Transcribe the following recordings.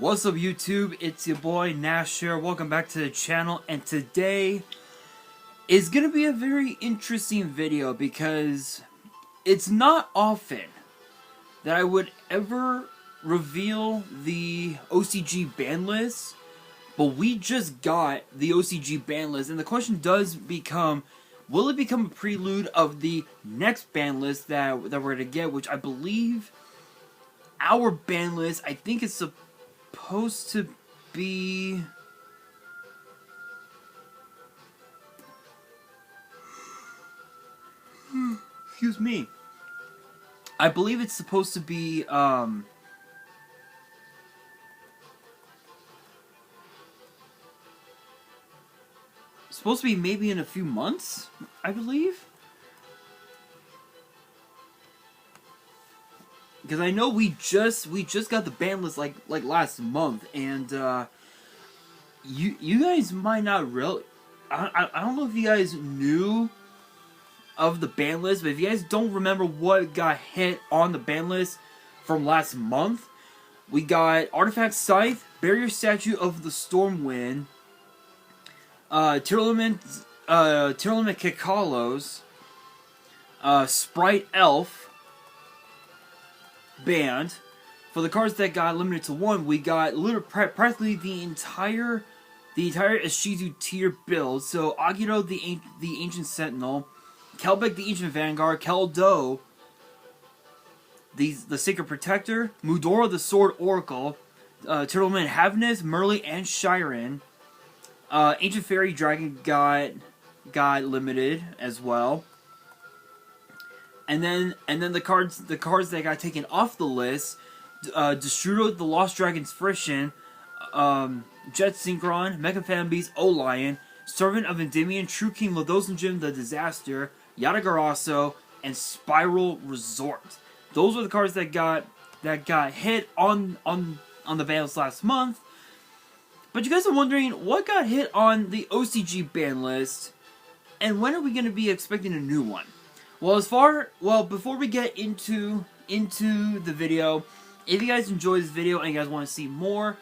What's up YouTube, it's your boy Nash here, welcome back to the channel, and today is going to be a very interesting video because it's not often that I would ever reveal the OCG ban list, but we just got the OCG ban list, and the question does become, will it become a prelude of the next ban list that we're going to get, which I believe our ban list, I think it's supposed to be... Excuse me. I believe it's supposed to be, supposed to be maybe in a few months, I believe. Because I know we just got the ban list like last month, and you guys might not really... I don't know if you guys knew of the ban list, but if you guys don't remember what got hit on the ban list from last month, we got Artifact Scythe, Barrier Statue of the Stormwind, Tearlament Kikalos, Sprite Elf banned. For the cards that got limited to one, we got practically the entire Ishizu tier build. So Agito the Ancient Sentinel, Kelbeck the Ancient Vanguard, Keldo the Sacred Protector, Mudora the Sword Oracle, Turtleman Havnus, Merly, and Shiren. Ancient Fairy Dragon got limited as well. And then the cards that got taken off the list, Destrudo the Lost Dragon's Friction, Jet Synchron, Mecha Fanbeast, O-Lion, Servant of Endymion, True King Lodosenjin the Disaster, Yatagarasu, and Spiral Resort. Those were the cards that got hit on the ban list last month. But you guys are wondering what got hit on the OCG ban list, and when are we going to be expecting a new one? Well, before we get into the video, if you guys enjoyed this video and you guys want to see more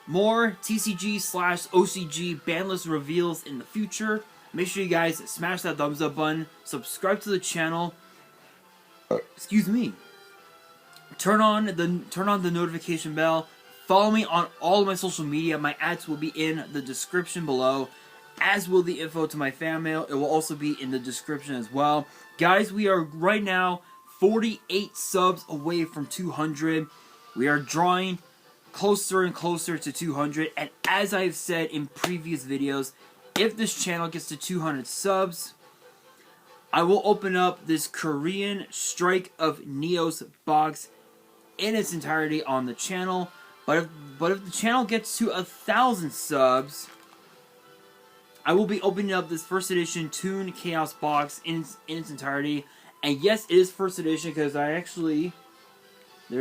TCG/OCG ban list reveals in the future, make sure you guys smash that thumbs up button, subscribe to the channel. Excuse me. Turn on the notification bell. Follow me on all of my social media. My ads will be in the description below, as will the info to my fan mail. It will also be in the description as well. Guys, we are right now 48 subs away from 200. We are drawing closer and closer to 200. And as I've said in previous videos, if this channel gets to 200 subs, I will open up this Korean Strike of Neos box in its entirety on the channel. But if the channel gets to 1,000 subs, I will be opening up this first edition Toon Chaos box in its entirety. And yes, it is first edition because there's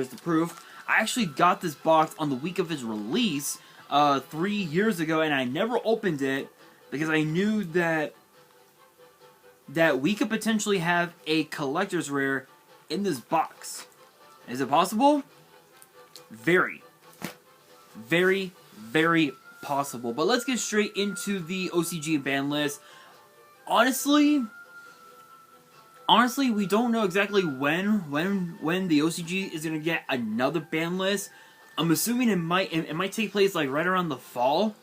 the proof. I actually got this box on the week of its release 3 years ago, and I never opened it because I knew that we could potentially have a collector's rare in this box. Is it possible? Very, very, very possible. But let's get straight into the OCG ban list. Honestly, we don't know exactly when the OCG is gonna get another ban list. I'm assuming it might take place like right around the fall,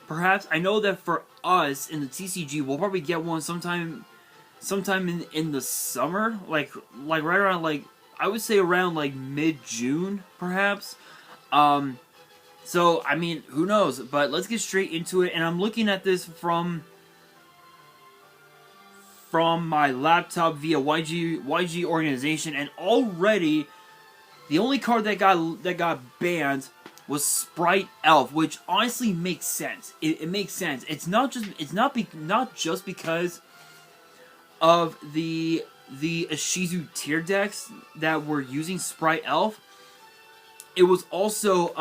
perhaps. I know that for us in the TCG, we'll probably get one sometime in the summer, like right around, like, I would say around like mid-June, perhaps. So, I mean, who knows? But let's get straight into it. And I'm looking at this from my laptop via YG organization, and already the only card that got banned was Sprite Elf, which honestly makes sense. It makes sense. It's not just because of the Ishizu tier decks that were using Sprite Elf. It was also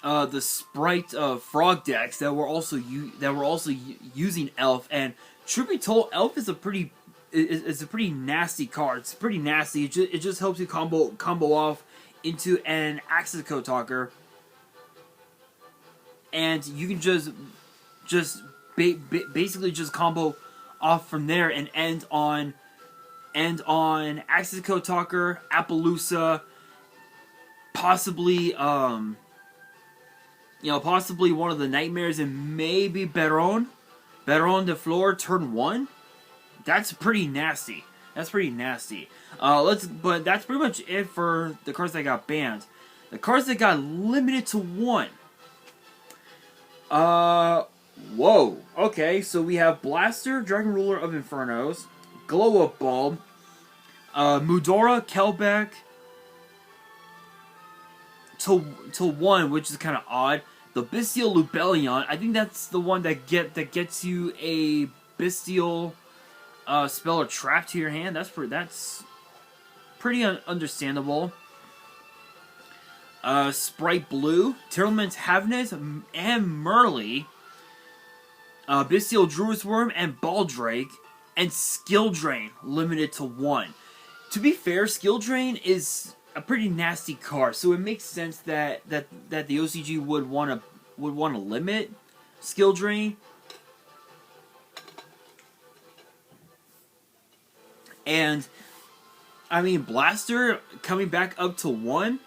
the Sprite Frog decks that were also using Elf. And truth be told, Elf is a pretty it's a pretty nasty card. It's pretty nasty. It just helps you combo off into an access code talker, and you can just basically just combo off from there and end on access code talker, Appaloosa, possibly possibly one of the nightmares, and maybe Baron the floor turn 1. That's pretty nasty. That's pretty nasty. But that's pretty much it for the cards that got banned. The cards that got limited to 1. Whoa. Okay, so we have Blaster, Dragon Ruler of Infernos, Glow Up Bulb, Mudora, Kelbeck to 1, which is kind of odd. The Bestial Lubellion, I think that's the one that gets you a Bestial spell or trap to your hand. That's pretty understandable. Sprite Blue, Tearlaments Havness, and Merly, Bestial Druid's Worm, and Baldrake, and Skill Drain, limited to 1. To be fair, Skill Drain is a pretty nasty card, so it makes sense that the OCG would want to limit Skill Drain. And I mean, Blaster coming back up to 1.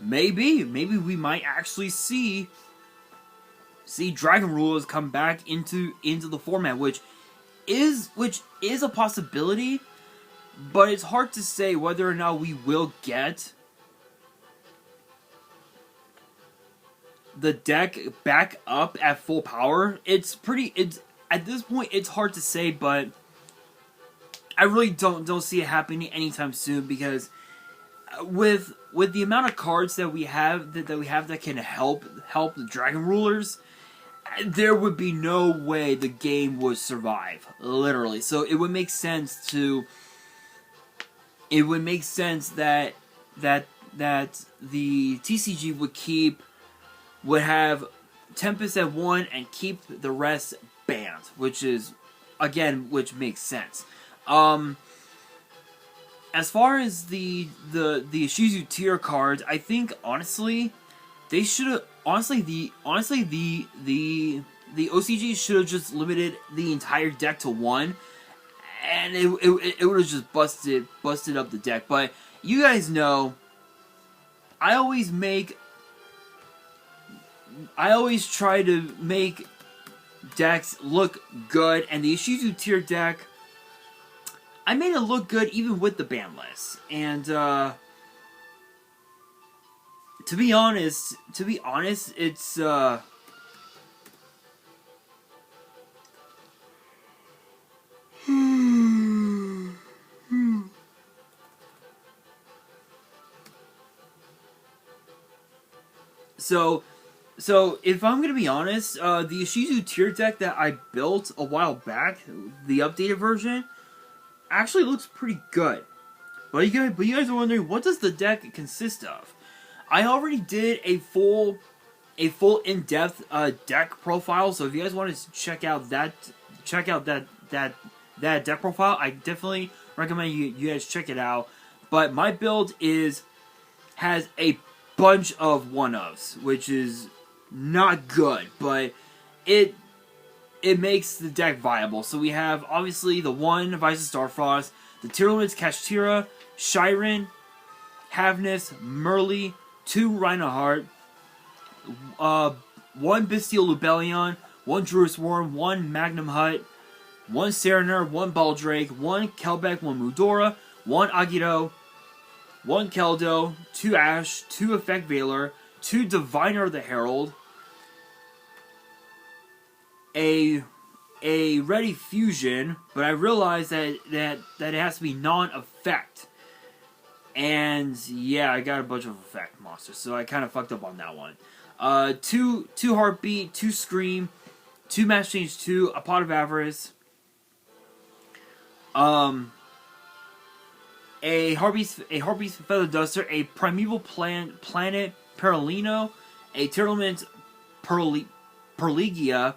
Maybe we might actually see Dragon Rulers come back into the format, which is a possibility, but it's hard to say whether or not we will get the deck back up at full power. It's at this point it's hard to say, but I really don't see it happening anytime soon, because with the amount of cards that we have that can help the Dragon Rulers, there would be no way the game would survive, literally. So it would make sense that the TCG would have Tempest at 1 and keep the rest banned, which makes sense. As far as the Ishizu tier cards, I think honestly they should have the OCG should have just limited the entire deck to 1, and it would have just busted up the deck. But you guys know, I always try to make decks look good, and the Ishizu tier deck, I made it look good even with the ban list. And to be honest, it's So if I'm gonna be honest, the Ishizu tier deck that I built a while back, the updated version, actually looks pretty good. But you guys are wondering, what does the deck consist of? I already did a full in-depth deck profile. So if you guys want to check out that deck profile, I definitely recommend you guys check it out. But my build has a bunch of 1-ofs, which is not good, but it makes the deck viable. So we have obviously the 1 Vice of Starfrost, the Tearlaments Kashtira, Shiren, Havness, Merly, 2 Rhinoheart, 1 Bestial Lubellion, 1 Druid's Worm, 1 Magnum Hut, 1 Serener, 1 Baldrake, 1 Kelbeck, 1 Mudora, 1 Agito, 1 Keldo, 2 Ash, 2 Effect Veiler, 2 Diviner the Herald, a Ready Fusion, but I realized that it has to be non-effect. And yeah, I got a bunch of effect monsters, so I kind of fucked up on that one. 2 Heartbeat, 2 Scream, 2 Match Change 2, a Pot of Avarice, a Harpy's Feather Duster, a Primeval Planet Perlino, a Tearlaments Perligia,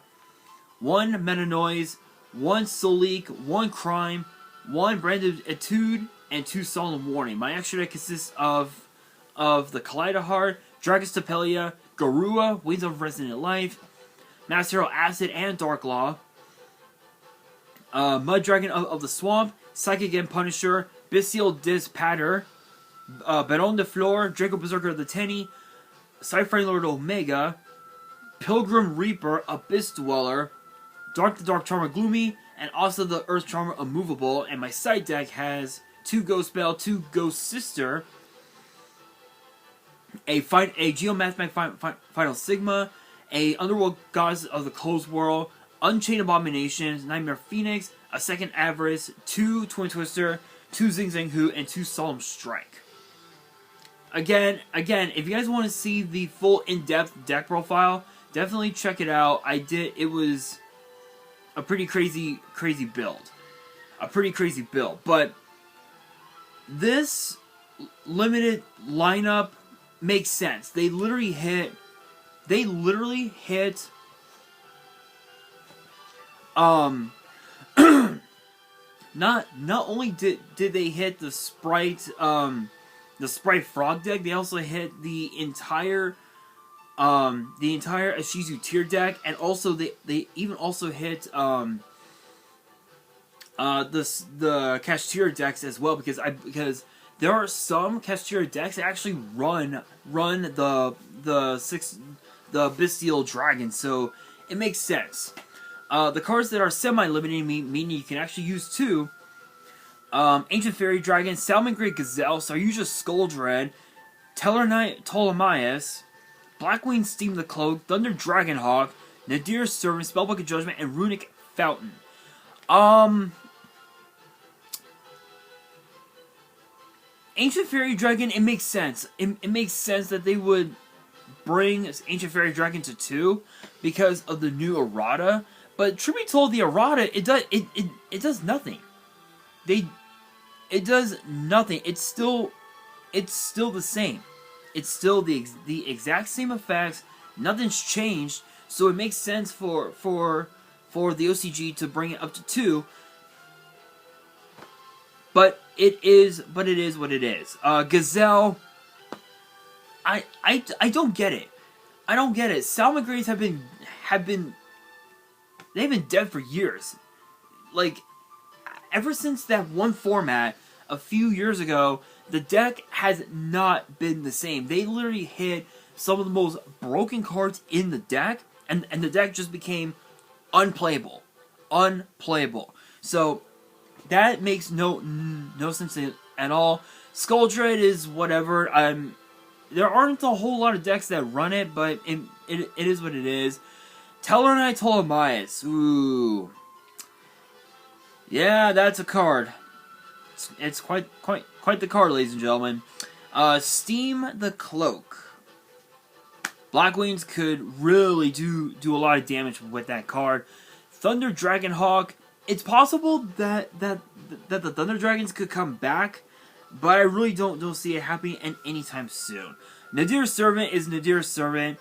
1 Meta Noise, 1 Soleek, 1 Crime, 1 Branded Etude, and 2 Solemn Warning. My extra deck consists of the Kaleidoheart, Dragon's Tapelia, Garua, Wings of Resident Life, Master Hero Acid and Dark Law, Mud Dragon of the Swamp, Psychic and Punisher, Bestial Dispatter, Baron de Flor, Draco Berserker of the Tenny, Cypher Lord Omega, Pilgrim Reaper, Abyss Dweller, Dark the Dark Charmer Gloomy, and also the Earth Charmer Immovable. And my side deck has 2 Ghost Spell, 2 Ghost Sister, a Geomathematic Final Sigma, a Underworld Goddess of the Closed World, Unchained Abominations, Nightmare Phoenix, a second Avarice, 2 Twin Twister, 2 Zing Zang Hu, and 2 Solemn Strike. Again, if you guys want to see the full in-depth deck profile, definitely check it out. It was a pretty crazy build. But this limited lineup makes sense. They literally hit not only did they hit the Sprite Frog deck, they also hit the entire Ashizu tier deck, and also they even also hit the Kashtira decks as well, because there are some Kashtira decks that actually run the Bestial Dragon, so it makes sense. The cards that are semi-limited, meaning you can actually use 2. Ancient Fairy Dragon, Salmon Great Gazelle, Saryuja Skull Dread, Tellarknight Ptolemaeus, Blackwing Steam the Cloak, Thunder Dragonhawk, Nadir Servant, Spellbook of Judgment, and Runic Fountain. Ancient Fairy Dragon, it makes sense. It makes sense that they would bring Ancient Fairy Dragon to 2 because of the new errata. But truth be told, the errata, it does nothing. It does nothing. It's still the same. It's still the exact same effects. Nothing's changed. So it makes sense for the OCG to bring it up to 2. But it is what it is. Gazelle, I don't get it. I don't get it. Salmon have been they've been dead for years. Like, ever since that one format a few years ago, the deck has not been the same. They literally hit some of the most broken cards in the deck, and the deck just became unplayable. So that makes no sense at all. Skull Dread is whatever. There aren't a whole lot of decks that run it, but it is what it is. Tellarknight Ptolemaeus. Ooh. Yeah, that's a card. It's quite the card, ladies and gentlemen. Steam the Cloak. Blackwings could really do a lot of damage with that card. Thunder Dragonhawk. It's possible that the Thunder Dragons could come back, but I really don't see it happening anytime soon. Nadir Servant is Nadir Servant.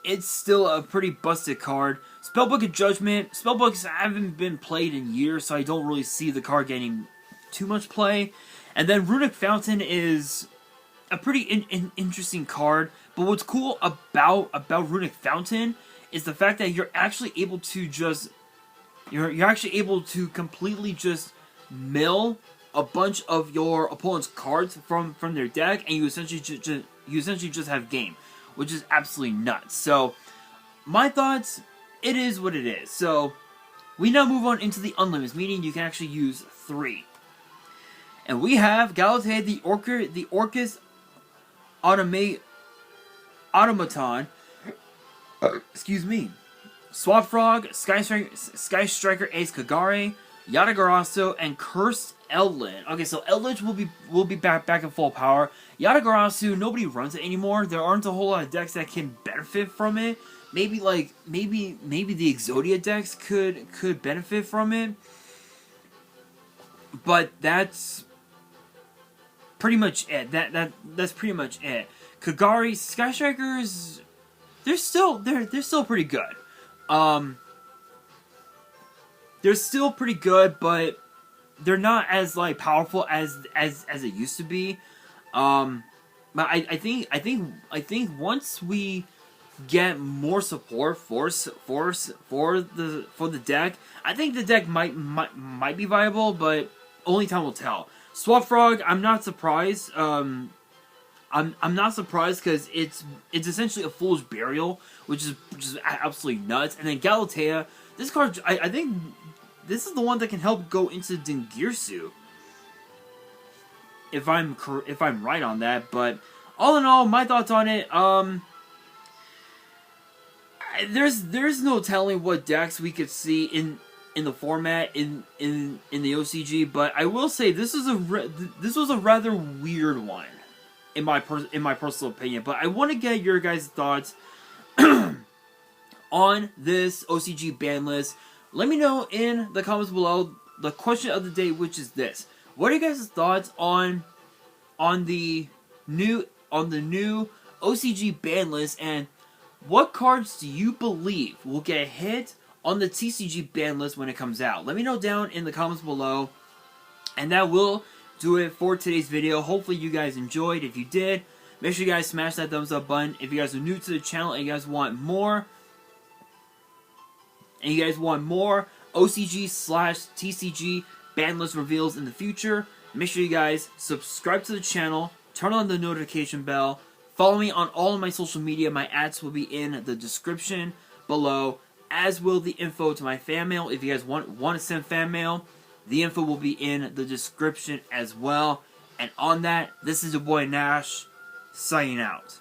It's still a pretty busted card. Spellbook of Judgment. Spellbooks haven't been played in years, so I don't really see the card getting too much play. And then Runic Fountain is a pretty interesting card. But what's cool about Runic Fountain is the fact that you're actually able to just you're actually able to completely just mill a bunch of your opponent's cards from their deck, and you essentially just have game, which is absolutely nuts. So, my thoughts, it is what it is. So, we now move on into the Unlimits, meaning you can actually use 3. And we have Galatea, the Orcus Automaton, excuse me, Swap Frog, Sky Striker Ace Kagare, Yatagarasu, and Cursed Eldlin. Okay, so Eldritch will be back in full power. Yatagarasu, nobody runs it anymore. There aren't a whole lot of decks that can benefit from it. Maybe the Exodia decks could benefit from it. But that's pretty much it. That's pretty much it. Kagari, Sky Strikers, they're still pretty good. they're still pretty good, but they're not as like powerful as it used to be. But I think once we get more support for the deck, I think the deck might be viable, but only time will tell. Swap Frog, I'm not surprised. I'm not surprised because it's essentially a Foolish Burial, which is absolutely nuts. And then Galatea, this card, I think this is the one that can help go into Dingirsu, if I'm right on that. But all in all, my thoughts on it, there's no telling what decks we could see in the format in the OCG, but I will say this was a rather weird one in my personal opinion. But I want to get your guys' thoughts on this OCG ban list. Let me know in the comments below. The question of the day, which is this: what are you guys' thoughts on the new OCG ban list, and what cards do you believe will get hit on the TCG ban list when it comes out? Let me know down in the comments below. And that will do it for today's video. Hopefully you guys enjoyed. If you did, make sure you guys smash that thumbs up button. If you guys are new to the channel and you guys want more, OCG/TCG ban list reveals in the future, make sure you guys subscribe to the channel, turn on the notification bell, follow me on all of my social media. My ads will be in the description below, as will the info to my fan mail. If you guys want to send fan mail, the info will be in the description as well. And on that, this is your boy Nash, signing out.